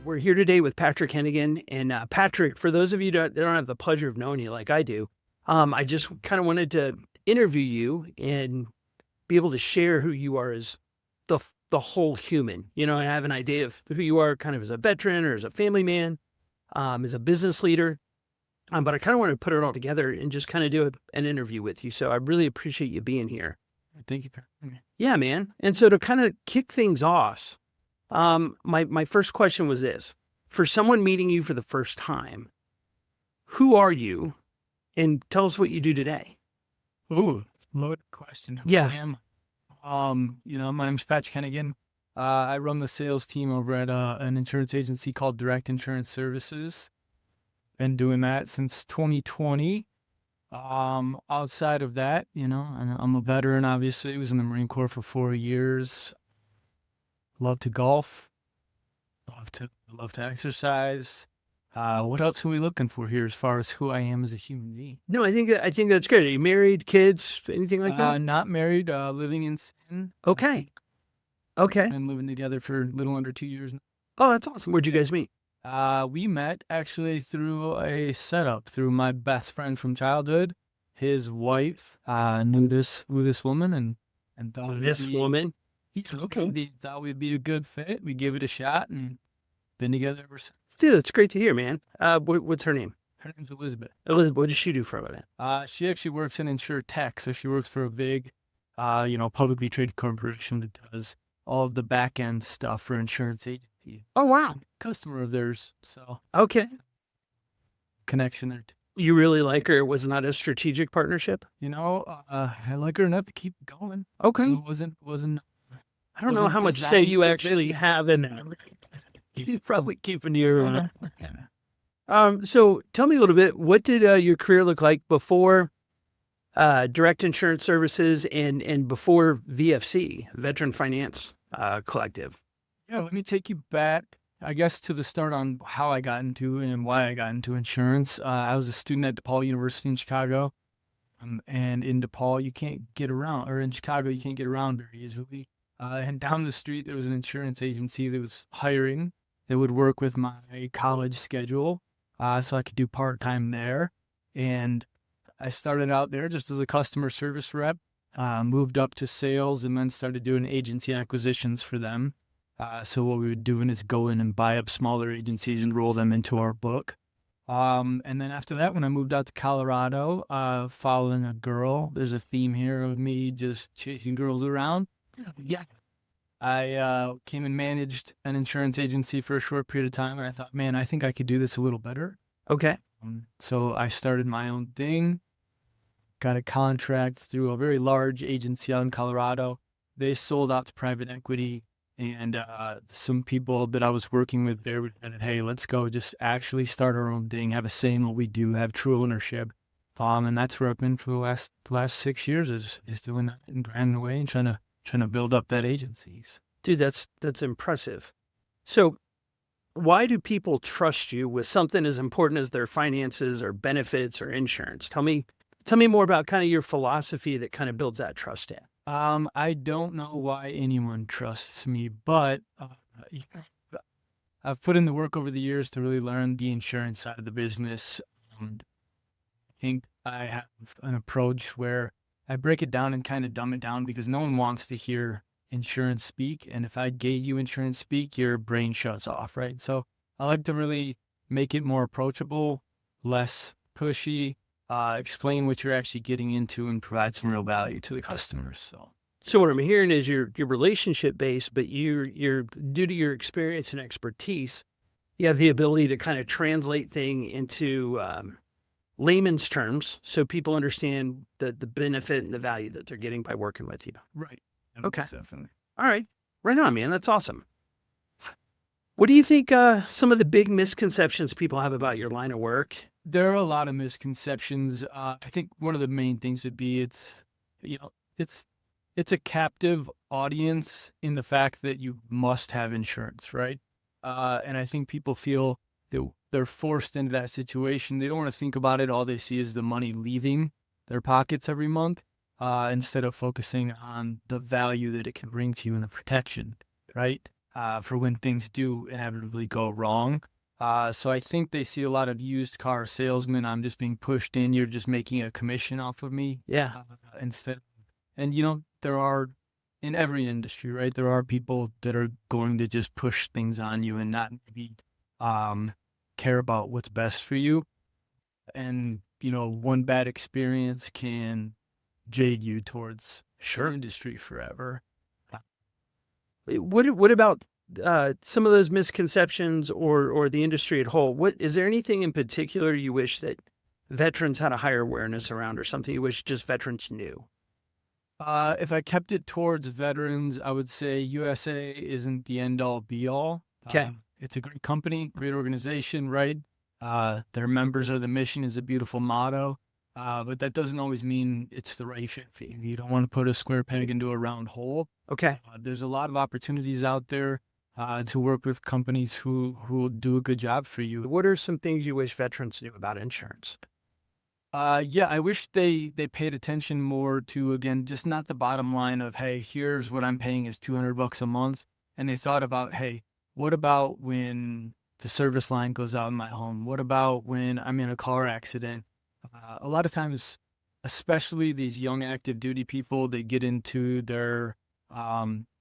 We're here today with Patrick Henigan. And Patrick, for those of you that don't have the pleasure of knowing you like I do, I just kind of wanted to interview you and be able to share who you are as the whole human, and have an idea of who you are kind of as a veteran or as a family man, as a business leader. But I kind of want to put it all together and just kind of do an interview with you. So I really appreciate you being here. Thank you for having me. Yeah, man. And so to kind of kick things off, my first question was this: for someone meeting you for the first time, who are you, and tell us what you do today. Ooh, loaded question. Who Yeah. I am. My name's Patrick Henigan. I run the sales team over at an insurance agency called Direct Insurance Services. Been doing that since 2020. Outside of that, I'm a veteran, obviously. Was in the Marine Corps for 4 years. Love to golf. Love to exercise. What else are we looking for here as far as who I am as a human being? No, I think that's good. Are you married, kids, anything like that? Not married, living in sin. Okay. Been living together for a little under 2 years now. Oh, that's awesome. Where'd you guys meet? We met actually through a setup through my best friend from childhood. His wife knew this woman and thought This woman? Okay. They thought we'd be a good fit. We gave it a shot and been together ever since. Dude, that's great to hear, man. What's her name? Her name's Elizabeth. Elizabeth, what does she do for a living? She actually works in InsurTech, so she works for a big, publicly traded corporation that does all of the back end stuff for insurance agencies. Oh, wow. Customer of theirs, so Okay. connection there too. You really like her? It was not a strategic partnership? I like her enough to keep going. Okay. It wasn't. I don't know wasn't how much designed say you for actually business. have in that. You're probably keeping your... Yeah. So tell me a little bit, what did your career look like before Direct Insurance Services and before VFC, Veteran Finance Collective? Yeah, let me take you back, I guess, to the start on how I got into and why I got into insurance. I was a student at DePaul University in Chicago. And in DePaul, you can't get around, or in Chicago, you can't get around very easily. And down the street, there was an insurance agency that was hiring that would work with my college schedule, so I could do part-time there. And I started out there just as a customer service rep, moved up to sales, and then started doing agency acquisitions for them. So what we were doing is go in and buy up smaller agencies and roll them into our book. And then after that, when I moved out to Colorado, following a girl, there's a theme here of me just chasing girls around. Yeah. I came and managed an insurance agency for a short period of time, and I thought, man, I think I could do this a little better. Okay. So I started my own thing, got a contract through a very large agency out in Colorado. They sold out to private equity, and some people that I was working with there would say, hey, let's go just actually start our own thing, have a say in what we do, have true ownership. And that's where I've been for the last 6 years is doing that and grinding away and trying to build up that agencies. Dude, that's impressive. So why do people trust you with something as important as their finances or benefits or insurance? Tell me more about kind of your philosophy that kind of builds that trust in. I don't know why anyone trusts me, but I've put in the work over the years to really learn the insurance side of the business. I think I have an approach where I break it down and kind of dumb it down because no one wants to hear insurance speak. And if I gave you insurance speak, your brain shuts off, right? So I like to really make it more approachable, less pushy, explain what you're actually getting into and provide some real value to the customers. So what I'm hearing is you're relationship based, but you're due to your experience and expertise, you have the ability to kind of translate thing into layman's terms so people understand the benefit and the value that they're getting by working with you. Right. Okay. Definitely. All right. Right on, man. That's awesome. What do you think some of the big misconceptions people have about your line of work? There are a lot of misconceptions. I think one of the main things would be it's a captive audience in the fact that you must have insurance, right? And I think people feel that they're forced into that situation. They don't want to think about it. All they see is the money leaving their pockets every month, instead of focusing on the value that it can bring to you and the protection, right? for when things do inevitably go wrong. So I think they see a lot of used car salesmen. I'm just being pushed in. You're just making a commission off of me Yeah. instead. And there are in every industry, right? There are people that are going to just push things on you and not maybe care about what's best for you. And one bad experience can jade you towards the industry forever. What about some of those misconceptions or the industry at whole? What is there anything in particular you wish that veterans had a higher awareness around, or something you wish just veterans knew? If I kept it towards veterans, I would say USA isn't the end all be all. Okay. It's a great company, great organization, right? Their members are the mission is a beautiful motto. But that doesn't always mean it's the right fit for you. You don't want to put a square peg into a round hole. Okay. There's a lot of opportunities out there to work with companies who will do a good job for you. What are some things you wish veterans knew about insurance? Yeah, I wish they paid attention more to, again, just not the bottom line of, hey, here's what I'm paying is $200 a month. And they thought about, hey, what about when the service line goes out in my home? What about when I'm in a car accident? A lot of times, especially these young active duty people, they get into their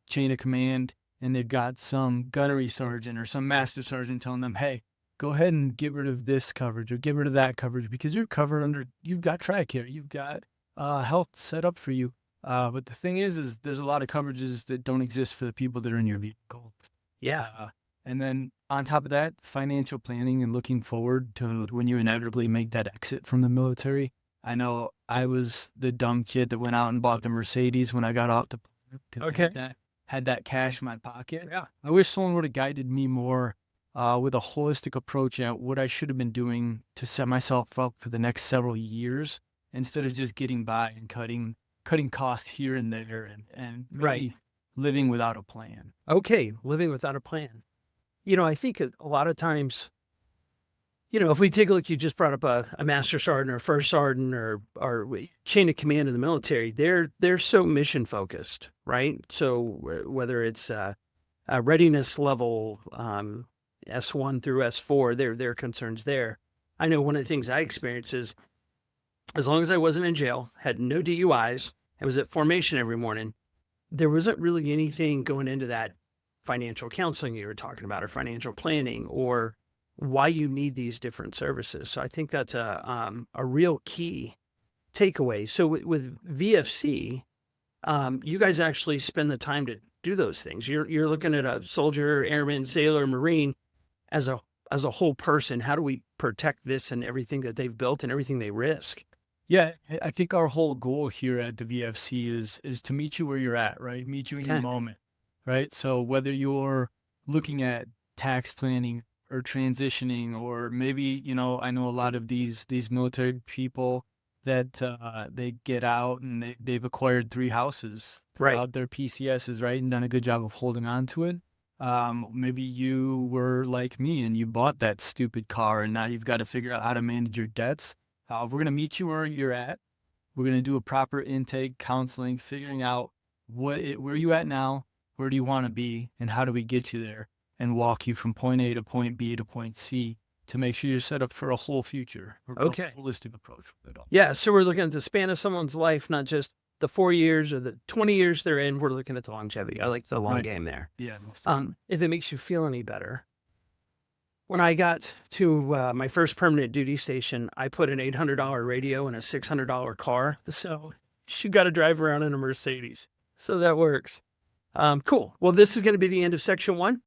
chain of command and they've got some gunnery sergeant or some master sergeant telling them, hey, go ahead and get rid of this coverage or get rid of that coverage because you're covered under, you've got TRICARE, you've got health set up for you. But the thing is there's a lot of coverages that don't exist for the people that are in your vehicle. Yeah. And then on top of that, financial planning and looking forward to when you inevitably make that exit from the military. I know I was the dumb kid that went out and bought the Mercedes when I got out to Okay. had that cash in my pocket. Yeah. I wish someone would have guided me more with a holistic approach at what I should have been doing to set myself up for the next several years instead of just getting by and cutting costs here and there and really living without a plan. Okay. Living without a plan. I think a lot of times, if we take a look, you just brought up a master sergeant or a first sergeant or chain of command in the military. They're so mission focused, right? So whether it's a readiness level S1 through S4, their concerns there. I know one of the things I experienced is as long as I wasn't in jail, had no DUIs, I was at formation every morning, there wasn't really anything going into that financial counseling you were talking about or financial planning or why you need these different services. So I think that's a real key takeaway. So with VFC, you guys actually spend the time to do those things. You're looking at a soldier, airman, sailor, Marine as a whole person. How do we protect this and everything that they've built and everything they risk? Yeah, I think our whole goal here at the VFC is to meet you where you're at, right? Meet you in your moment, right? So whether you're looking at tax planning or transitioning, or maybe, I know a lot of these military people that they get out and they've acquired 3 houses throughout their PCSs, right? And done a good job of holding on to it. Maybe you were like me and you bought that stupid car and now you've got to figure out how to manage your debts. We're going to meet you where you're at. We're going to do a proper intake, counseling, figuring out where you at now, where do you want to be, and how do we get you there, and walk you from point A to point B to point C to make sure you're set up for a whole future. Okay. A holistic approach with it all. Yeah, so we're looking at the span of someone's life, not just the 4 years or the 20 years they're in. We're looking at the longevity. I like the long game there. Yeah. If it makes you feel any better, when I got to my first permanent duty station, I put an $800 radio in a $600 car. So you got to drive around in a Mercedes. So that works. Cool. Well, this is going to be the end of section 1.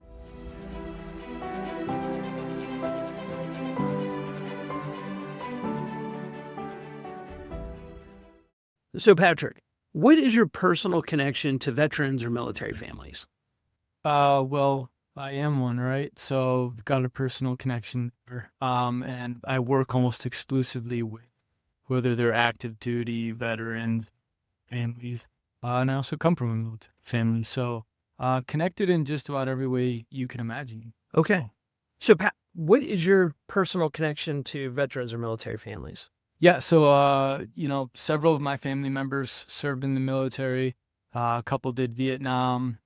So, Patrick, what is your personal connection to veterans or military families? Well, I am one, right? So I've got a personal connection there. And I work almost exclusively with whether they're active duty, veterans, families. And I also come from a military family. So connected in just about every way you can imagine. Okay. So, Pat, what is your personal connection to veterans or military families? Yeah, so, several of my family members served in the military. A couple did Vietnam,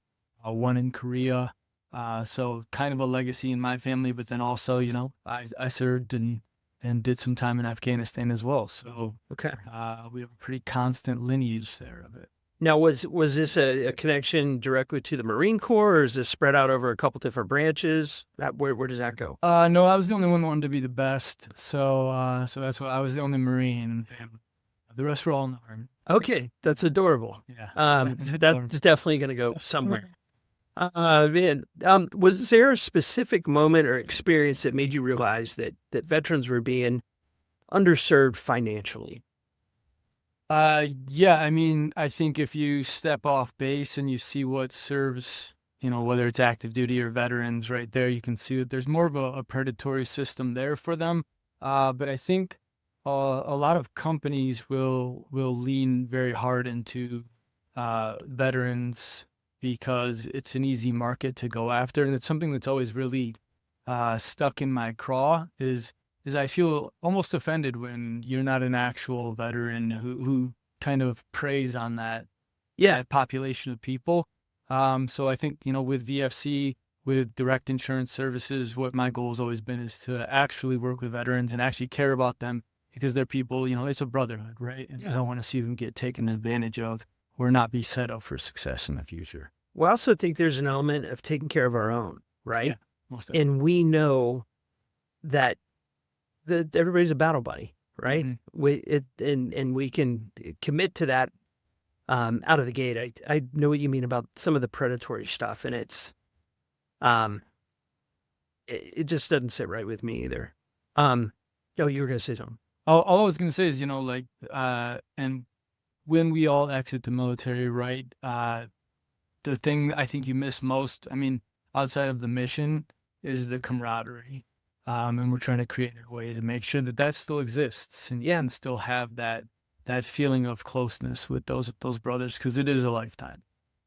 one in Korea. So kind of a legacy in my family, but then also, I served and did some time in Afghanistan as well. So Okay. we have a pretty constant lineage there of it. Now, was this a connection directly to the Marine Corps, or is this spread out over a couple different branches? Where does that go? No, I was the only one who wanted to be the best. So that's why I was the only Marine in the family. The rest were all in the Army. Okay, that's adorable. Yeah. That's definitely going to go somewhere. Man, was there a specific moment or experience that made you realize that veterans were being underserved financially? Yeah, I mean, I think if you step off base and you see what serves, whether it's active duty or veterans right there, you can see that there's more of a predatory system there for them. But I think a lot of companies will lean very hard into veterans because it's an easy market to go after. And it's something that's always really stuck in my craw is I feel almost offended when you're not an actual veteran who kind of preys on that population of people. So I think, with VFC, with direct insurance services, what my goal has always been is to actually work with veterans and actually care about them because they're people, it's a brotherhood, right? And I don't want to see them get taken advantage of or not be set up for success in the future. Well, I also think there's an element of taking care of our own, right? Yeah, most definitely. And we know that everybody's a battle buddy, right? Mm-hmm. And we can commit to that out of the gate. I know what you mean about some of the predatory stuff, and it just doesn't sit right with me either. Oh, you were gonna say something. All I was going to say is, and when we all exit the military, right, the thing I think you miss most, I mean, outside of the mission, is the camaraderie. And we're trying to create a way to make sure that still exists and still have that feeling of closeness with those brothers, because it is a lifetime.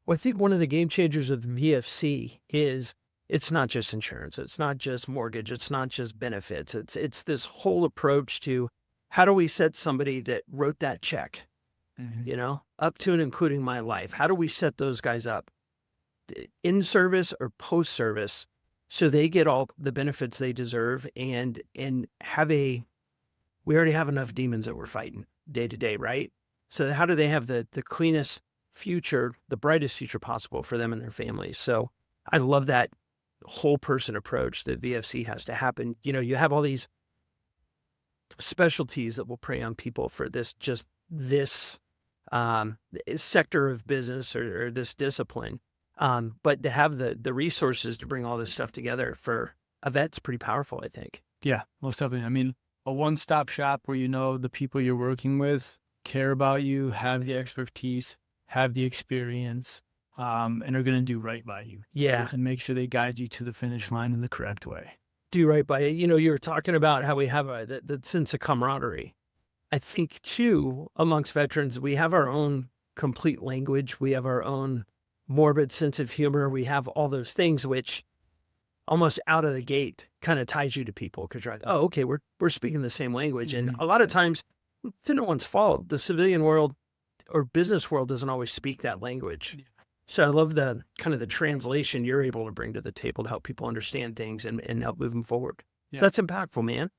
Well, I think one of the game changers of VFC is it's not just insurance, it's not just mortgage, it's not just benefits. It's this whole approach to how do we set somebody that wrote that check, up to and including my life? How do we set those guys up in service or post service so they get all the benefits they deserve and we already have enough demons that we're fighting day to day, right? So how do they have the cleanest future, the brightest future possible for them and their families? So I love that whole person approach that VFC has to happen. You have all these specialties that will prey on people for this sector of business or this discipline. But to have the resources to bring all this stuff together for a vet's pretty powerful, I think. Yeah, most definitely. I mean, a one-stop shop where the people you're working with care about you, have the expertise, have the experience, and are going to do right by you. Yeah. And make sure they guide you to the finish line in the correct way. Do right by it. You were talking about how we have that sense of camaraderie. I think, too, amongst veterans, we have our own complete language. We have our own morbid sense of humor. We have all those things which almost out of the gate kind of ties you to people because you're like, oh, okay, we're speaking the same language. And a lot of times, to no one's fault, the civilian world or business world doesn't always speak that language. Yeah. So I love the kind of the translation you're able to bring to the table to help people understand things and help move them forward. Yeah. So that's impactful, man.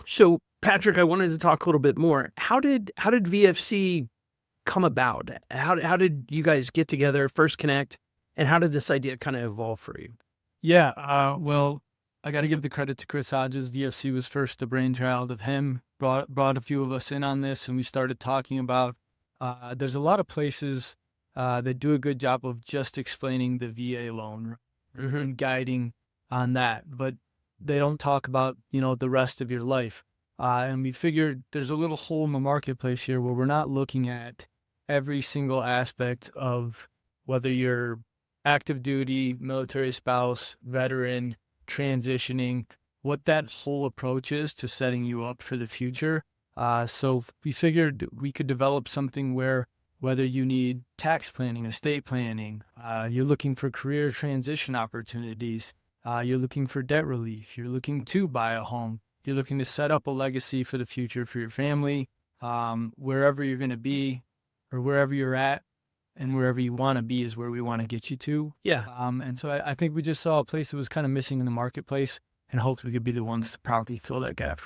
So, Patrick, I wanted to talk a little bit more. How did VFC come about? How did you guys get together, first connect, and how did this idea kind of evolve for you? Yeah, well, I got to give the credit to Chris Hodges. VFC was first the brainchild of him. Brought a few of us in on this, and we started talking about. There's a lot of places that do a good job of just explaining the VA loan and guiding on that, but they don't talk about, the rest of your life. And we figured there's a little hole in the marketplace here where we're not looking at every single aspect of whether you're active duty, military spouse, veteran, transitioning, what that whole approach is to setting you up for the future. So we figured we could develop something where whether you need tax planning, estate planning, you're looking for career transition opportunities, you're looking for debt relief, you're looking to buy a home, You're looking to set up a legacy for the future for your family, wherever you're going to be or wherever you're at and wherever you want to be is where we want to get you to. Yeah. And so I think we just saw a place that was kind of missing in the marketplace and hoped we could be the ones to proudly fill that gap.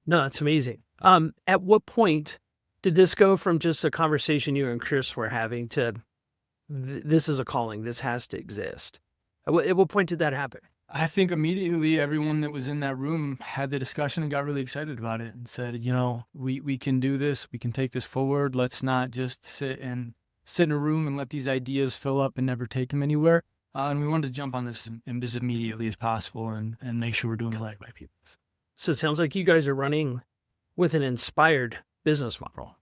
No, that's amazing. At what point did this go from just a conversation you and Chris were having to this is a calling, this has to exist? At what point did that happen? I think immediately everyone that was in that room had the discussion and got really excited about it and said, we can do this. We can take this forward. Let's not just sit in a room and let these ideas fill up and never take them anywhere. And we wanted to jump on this as immediately as possible and make sure we're doing it right by people. So it sounds like you guys are running with an inspired business model.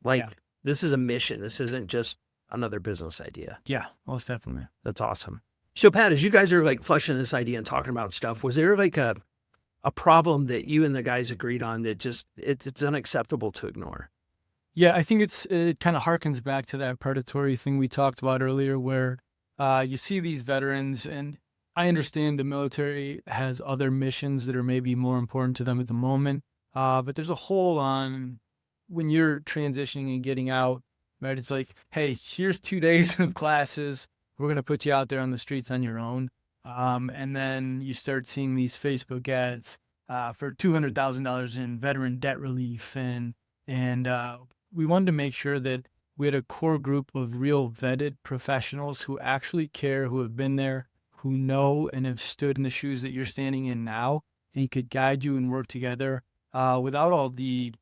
This is a mission. This isn't just another business idea. Yeah, most definitely. That's awesome. So Pat, as you guys are fleshing this idea and talking about stuff, was there a problem that you and the guys agreed on that just it's unacceptable to ignore? Yeah, I think it kind of harkens back to that predatory thing we talked about earlier, where you see these veterans, and I understand the military has other missions that are maybe more important to them at the moment, but there's a hole on when you're transitioning and getting out, right? It's like, hey, here's 2 days of classes. We're going to put you out there on the streets on your own. And then you start seeing these Facebook ads for $200,000 in veteran debt relief. And we wanted to make sure that we had a core group of real vetted professionals who actually care, who have been there, who know and have stood in the shoes that you're standing in now, and could guide you and work together without all the,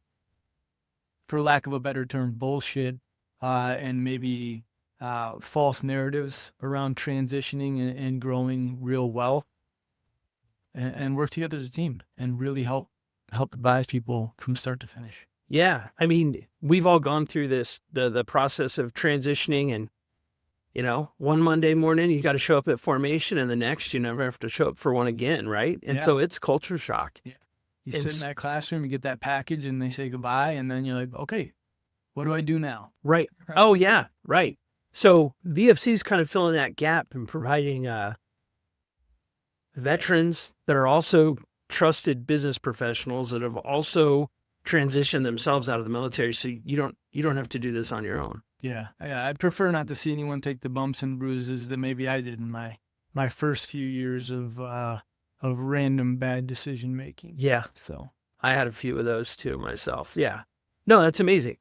for lack of a better term, bullshit and maybe false narratives around transitioning and growing real wealth, and work together as a team and really help advise people from start to finish. Yeah. I mean, we've all gone through this, the process of transitioning, and, one Monday morning, you got to show up at formation, and the next you never have to show up for one again. Right. And so it's culture shock. Yeah. You sit in that classroom, you get that package and they say goodbye. And then you're like, okay, what do I do now? Right. Oh yeah. Right. So VFC is kind of filling that gap and providing veterans that are also trusted business professionals that have also transitioned themselves out of the military. So you don't have to do this on your own. Yeah. I'd prefer not to see anyone take the bumps and bruises that maybe I did in my first few years of random bad decision making. Yeah. So I had a few of those too myself. Yeah. No, that's amazing.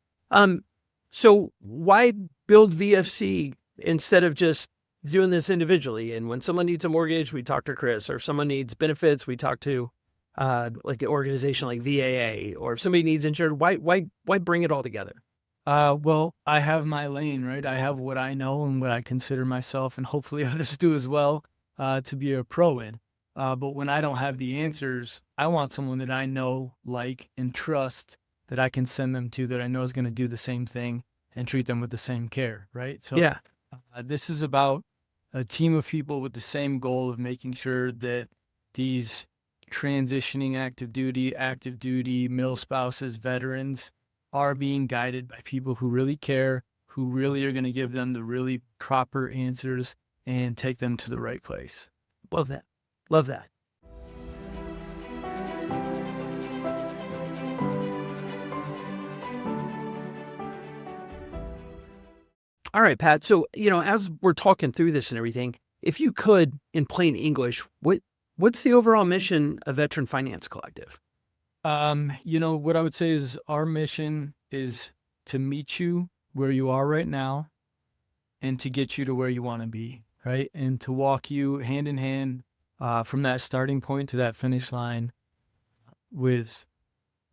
So why build VFC instead of just doing this individually? And when someone needs a mortgage, we talk to Chris, or if someone needs benefits, we talk to like an organization like VAA, or if somebody needs insurance, why bring it all together? Well, I have my lane, right? I have what I know and what I consider myself, and hopefully others do as well, to be a pro in. But when I don't have the answers, I want someone that I know, like, and trust, that I can send them to, that I know is going to do the same thing and treat them with the same care, right? So yeah, this is about a team of people with the same goal of making sure that these transitioning active duty, mil spouses, veterans are being guided by people who really care, who really are going to give them the really proper answers and take them to the right place. Love that. Love that. All right, Pat. So, as we're talking through this and everything, if you could, in plain English, what's the overall mission of Veteran Finance Collective? What I would say is our mission is to meet you where you are right now and to get you to where you want to be, right? And to walk you hand in hand from that starting point to that finish line with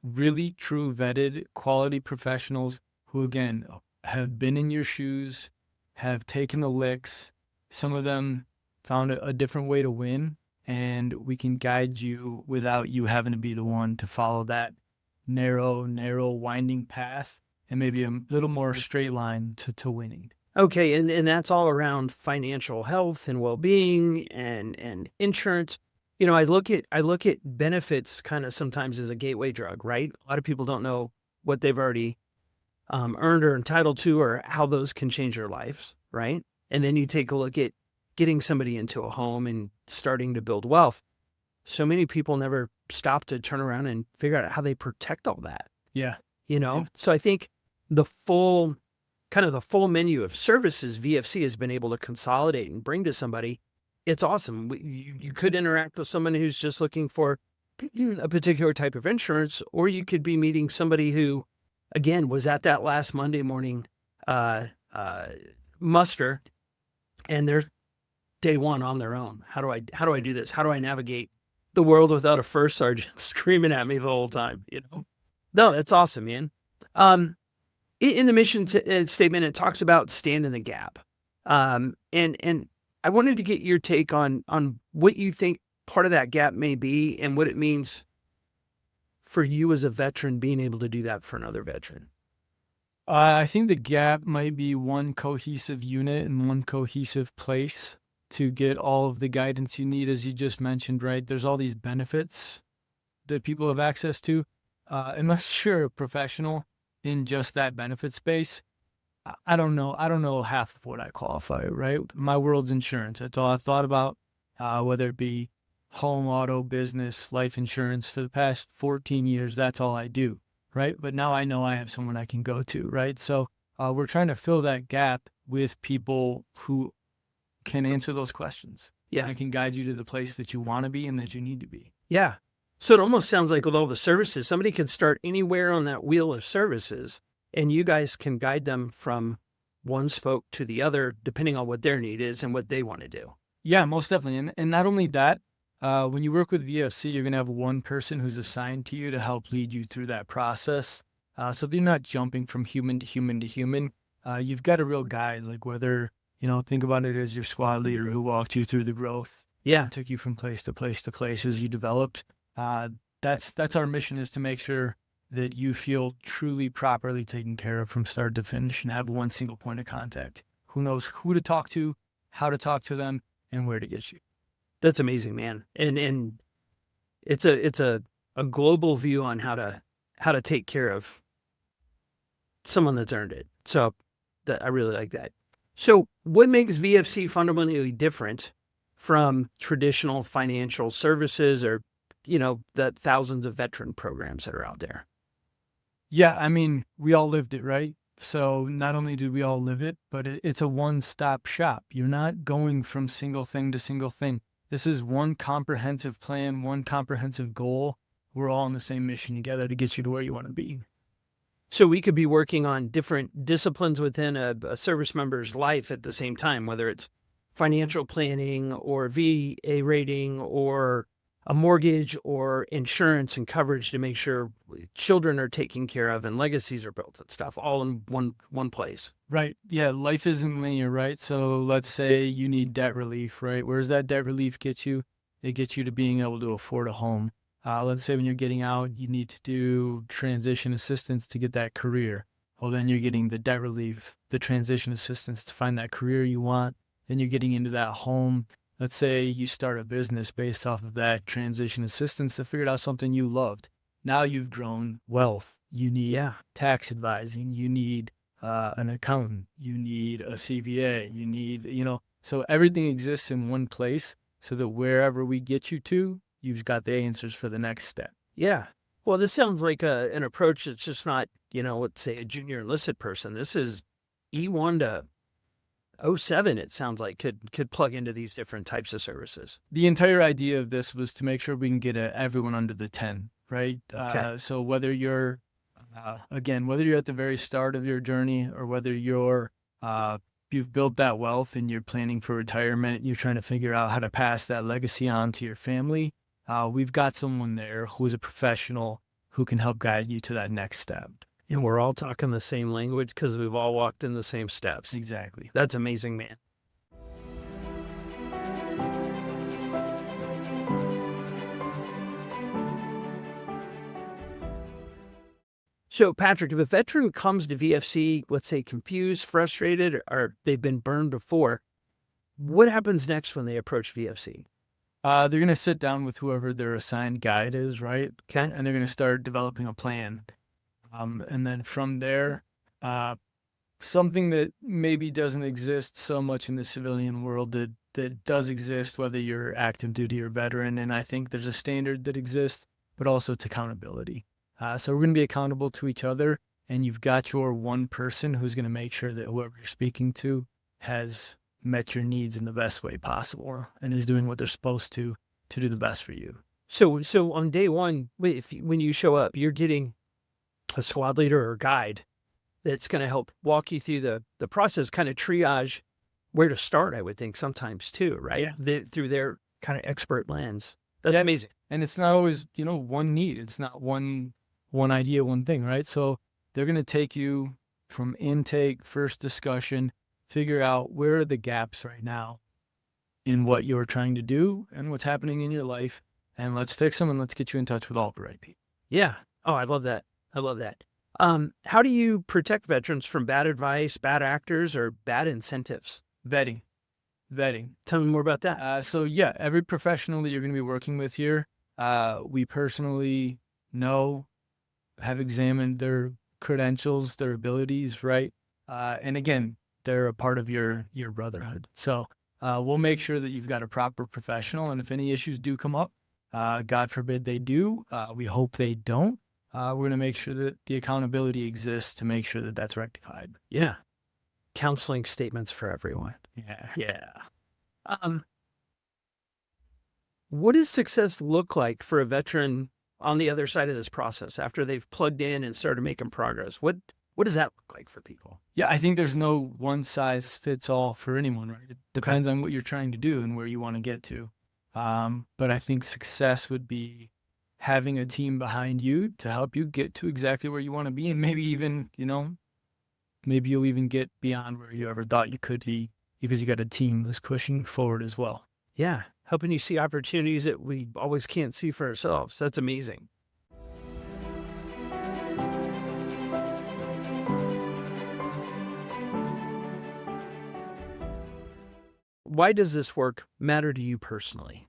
really true vetted quality professionals who, again, have been in your shoes, have taken the licks. Some of them found a different way to win, and we can guide you without you having to be the one to follow that narrow, winding path and maybe a little more straight line to winning. Okay, and that's all around financial health and well-being and insurance. I look at benefits kind of sometimes as a gateway drug, right? A lot of people don't know what they've already earned or entitled to, or how those can change their lives, right? And then you take a look at getting somebody into a home and starting to build wealth. So many people never stop to turn around and figure out how they protect all that, Yeah. So I think the full menu of services VFC has been able to consolidate and bring to somebody, it's awesome. You could interact with someone who's just looking for a particular type of insurance, or you could be meeting somebody who, again, was at that last Monday morning muster, and they're day one on their own. How do I do this? How do I navigate the world without a first sergeant screaming at me the whole time? No, that's awesome, man. In the mission statement, it talks about stand in the gap. And I wanted to get your take on what you think part of that gap may be and what it means for you as a veteran being able to do that for another veteran. I think the gap might be one cohesive unit in one cohesive place to get all of the guidance you need, as you just mentioned, right? There's all these benefits that people have access to. Unless you're a professional in just that benefit space, I don't know. I don't know half of what I qualify, right? My world's insurance. That's all I've thought about, whether it be home, auto, business, life insurance. For the past 14 years, that's all I do, right? But now I know I have someone I can go to, right? So we're trying to fill that gap with people who can answer those questions. Yeah. And can guide you to the place that you want to be and that you need to be. Yeah. So it almost sounds like with all the services, somebody can start anywhere on that wheel of services, and you guys can guide them from one spoke to the other, depending on what their need is and what they want to do. Yeah, most definitely. And not only that, when you work with VFC, you're going to have one person who's assigned to you to help lead you through that process. So they're not jumping from human to human to human. You've got a real guide, like whether, think about it as your squad leader who walked you through the growth. Yeah. Took you from place to place to place as you developed. That's our mission, is to make sure that you feel truly properly taken care of from start to finish and have one single point of contact. Who knows who to talk to, how to talk to them, and where to get you. That's amazing, man. And it's a global view on how to take care of someone that's earned it. So I really like that. So what makes VFC fundamentally different from traditional financial services or the thousands of veteran programs that are out there? Yeah, I mean, we all lived it, right? So not only did we all live it, but it's a one-stop shop. You're not going from single thing to single thing. This is one comprehensive plan, one comprehensive goal. We're all on the same mission together to get you to where you want to be. So we could be working on different disciplines within a service member's life at the same time, whether it's financial planning or VA rating or a mortgage or insurance and coverage to make sure children are taken care of and legacies are built and stuff, all in one place. Right. Yeah. Life isn't linear, right? So let's say you need debt relief, right? Where does that debt relief get you? It gets you to being able to afford a home. Let's say when you're getting out, you need to do transition assistance to get that career. Well, then you're getting the debt relief, the transition assistance to find that career you want. Then you're getting into that home. Let's say you start a business based off of that transition assistance to figure out something you loved. Now you've grown wealth. You need tax advising. You need an accountant. You need a CPA. You need, so everything exists in one place so that wherever we get you to, you've got the answers for the next step. Yeah. Well, this sounds like an approach that's just not, let's say a junior enlisted person. This is E1 to 07, it sounds like, could plug into these different types of services. The entire idea of this was to make sure we can get everyone under the 10, right? Okay. So whether you're, whether you're at the very start of your journey or whether you've built that wealth and you're planning for retirement, you're trying to figure out how to pass that legacy on to your family, we've got someone there who is a professional who can help guide you to that next step. And we're all talking the same language because we've all walked in the same steps. Exactly. That's amazing, man. So, Patrick, if a veteran comes to VFC, let's say confused, frustrated, or they've been burned before, what happens next when they approach VFC? They're going to sit down with whoever their assigned guide is, right? Okay. And they're going to start developing a plan. And then from there, something that maybe doesn't exist so much in the civilian world that does exist, whether you're active duty or veteran, and I think there's a standard that exists, but also it's accountability. So we're going to be accountable to each other, and you've got your one person who's going to make sure that whoever you're speaking to has met your needs in the best way possible and is doing what they're supposed to do the best for you. So on day one, when you show up, you're getting a squad leader or guide that's going to help walk you through the process, kind of triage where to start, I would think sometimes too, right? Yeah. Through their kind of expert lens. That's Yeah. amazing. And it's not always, one need. It's not one idea, one thing, right? So they're going to take you from intake, first discussion, figure out where are the gaps right now in what you're trying to do and what's happening in your life, and let's fix them and let's get you in touch with all the right people. Yeah. Oh, I love that. I love that. How do you protect veterans from bad advice, bad actors, or bad incentives? Vetting. Tell me more about that. So yeah, every professional that you're going to be working with here, we personally know, have examined their credentials, their abilities, right? And again, they're a part of your brotherhood. So we'll make sure that you've got a proper professional, and if any issues do come up, God forbid they do, we hope they don't, we're going to make sure that the accountability exists to make sure that that's rectified. Yeah. Counseling statements for everyone. Yeah. What does success look like for a veteran on the other side of this process after they've plugged in and started making progress? What does that look like for people? Yeah, I think there's no one size fits all for anyone, right? It depends on what you're trying to do and where you want to get to. But I think success would be having a team behind you to help you get to exactly where you want to be, and maybe even, maybe you'll even get beyond where you ever thought you could be because you got a team that's pushing forward as well. Yeah, helping you see opportunities that we always can't see for ourselves. That's amazing. Why does this work matter to you personally?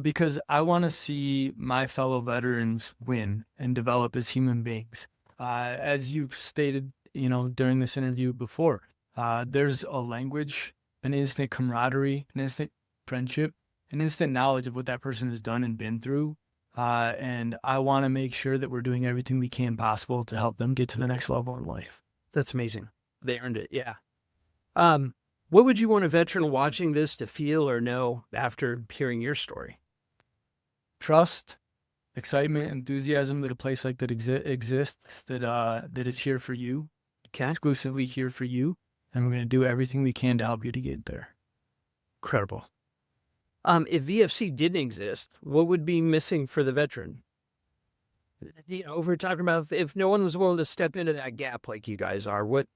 Because I want to see my fellow veterans win and develop as human beings. As you've stated, during this interview before, there's a language, an instant camaraderie, an instant friendship, an instant knowledge of what that person has done and been through. And I want to make sure that we're doing everything we can possible to help them get to the next level in life. That's amazing. They earned it. Yeah. What would you want a veteran watching this to feel or know after hearing your story? Trust, excitement, enthusiasm that a place like that exists, that is here for you, exclusively here for you, and we're going to do everything we can to help you to get there. Incredible. If VFC didn't exist, what would be missing for the veteran? We're talking about if no one was willing to step into that gap like you guys are, what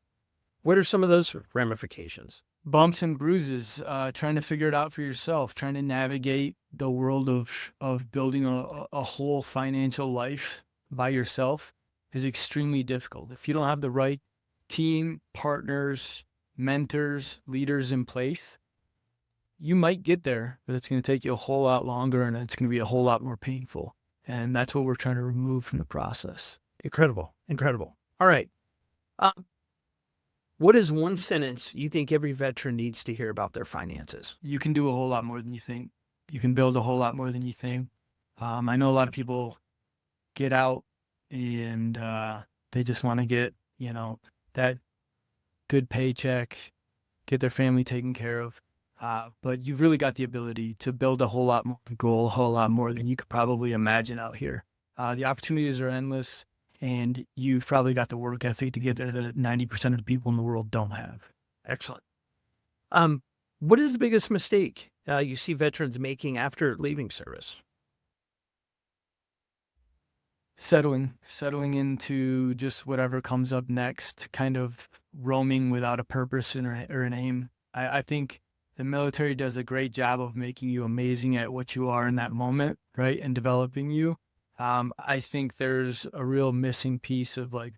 are some of those ramifications? Bumps and bruises, trying to figure it out for yourself, trying to navigate the world of building a whole financial life by yourself is extremely difficult. If you don't have the right team, partners, mentors, leaders in place, you might get there, but it's going to take you a whole lot longer, and it's going to be a whole lot more painful. And that's what we're trying to remove from the process. Incredible. All right. What is one sentence you think every veteran needs to hear about their finances? You can do a whole lot more than you think. You can build a whole lot more than you think. I know a lot of people get out and they just want to get, that good paycheck, get their family taken care of. But you've really got the ability to build a whole lot more, goal, a whole lot more than you could probably imagine out here. The opportunities are endless. And you've probably got the work ethic to get there that 90% of the people in the world don't have. Excellent. What is the biggest mistake you see veterans making after leaving service? Settling into just whatever comes up next, kind of roaming without a purpose or an aim. I think the military does a great job of making you amazing at what you are in that moment, right? And developing you. I think there's a real missing piece of like,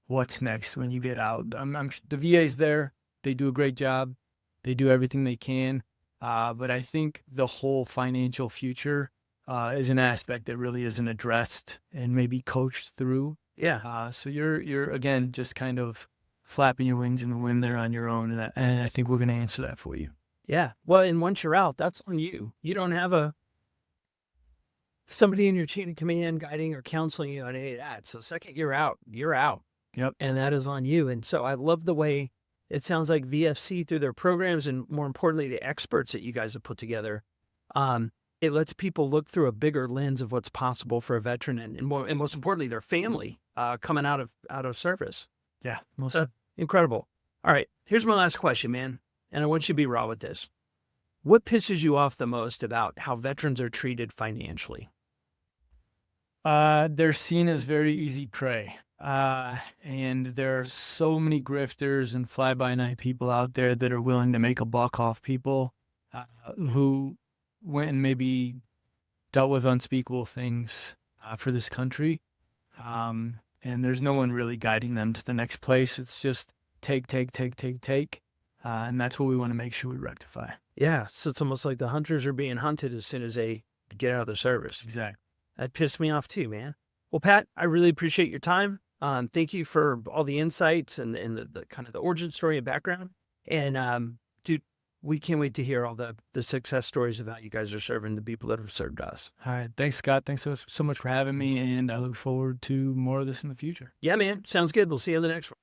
what's next when you get out. The VA's there. They do a great job. They do everything they can. But I think the whole financial future is an aspect that really isn't addressed and maybe coached through. Yeah. So you're again, just kind of flapping your wings in the wind there on your own. And I think we're going to answer that for you. Yeah. Well, and once you're out, that's on you. You don't have somebody in your chain of command guiding or counseling you on any of that. So second you're out, you're out. Yep. And that is on you. And so I love the way it sounds like VFC through their programs and more importantly, the experts that you guys have put together. It lets people look through a bigger lens of what's possible for a veteran and most importantly, their family coming out of service. Yeah. So incredible. All right. Here's my last question, man. And I want you to be raw with this. What pisses you off the most about how veterans are treated financially? They're seen as very easy prey. And there are so many grifters and fly-by-night people out there that are willing to make a buck off people who went and maybe dealt with unspeakable things for this country. And there's no one really guiding them to the next place. It's just take. And that's what we want to make sure we rectify. Yeah. So it's almost like the hunters are being hunted as soon as they get out of the service. Exactly. That pissed me off too, man. Well, Pat, I really appreciate your time. Thank you for all the insights and the kind of the origin story and background. And dude, we can't wait to hear all the success stories of how you guys are serving the people that have served us. All right. Thanks, Scott. Thanks so much for having me. And I look forward to more of this in the future. Yeah, man. Sounds good. We'll see you in the next one.